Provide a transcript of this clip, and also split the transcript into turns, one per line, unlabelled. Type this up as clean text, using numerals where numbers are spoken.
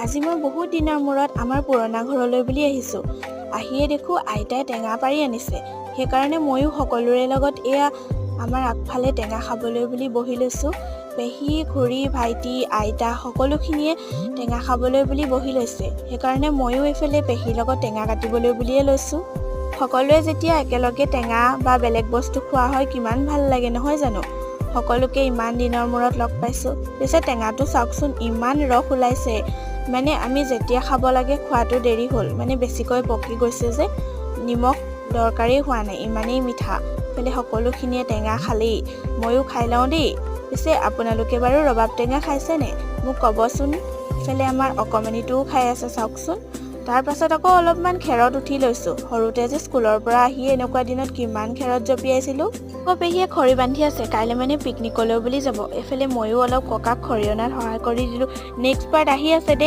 আজি মই বহুত দিনৰ মূৰত আমাৰ পুৰণা ঘৰলৈ বুলি আহিছোঁ। আহিয়ে দেখোঁ আইতাই টেঙা পাৰি আনিছে। সেইকাৰণে ময়ো সকলোৰে লগত এয়া আমাৰ আগফালে টেঙা খাবলৈ বুলি বহি লৈছোঁ। পেহী, খুৰী, ভাইটি, আইতা সকলোখিনিয়ে টেঙা খাবলৈ বুলি বহি লৈছে। সেইকাৰণে ময়ো এইফালে পেহীৰ লগত টেঙা কাটিবলৈ বুলিয়ে লৈছোঁ। সকলোৱে যেতিয়া একেলগে টেঙা বা বেলেগ বস্তু খোৱা হয় কিমান ভাল লাগে নহয় জানো? সকলোকে ইমান দিনৰ মূৰত লগ পাইছোঁ। পিছে টেঙাটো চাওকচোন ইমান ৰস ওলাইছে। মানে আমি যেতিয়া খাব লাগে খোৱাটো দেৰি হ'ল, মানে বেছিকৈ পকি গৈছে যে নিমখ দৰকাৰেই হোৱা নাই, ইমানেই মিঠা। এইফালে সকলোখিনিয়ে টেঙা খালেই, ময়ো খাই লওঁ দেই। পিছে আপোনালোকে বাৰু ৰবাব টেঙা খাইছেনে? মোক ক'বচোন। ইফালে আমাৰ অকণমানিটোও খাই আছে চাওকচোন। তাৰ পাছত আকৌ অলপমান খেৰত উঠি লৈছোঁ। সৰুতে যে স্কুলৰ পৰা আহি এনেকুৱা দিনত কিমান খেৰত জঁপিয়াইছিলোঁ। আকৌ পেহীয়ে খৰি বান্ধি আছে, কাইলৈ মানে পিকনিকলৈ বুলি যাব। এইফালে ময়ো অলপ ককাক খৰি অনাত সহায় কৰি দিলোঁ। নেক্সট পাৰ্ট আহি আছে দেই।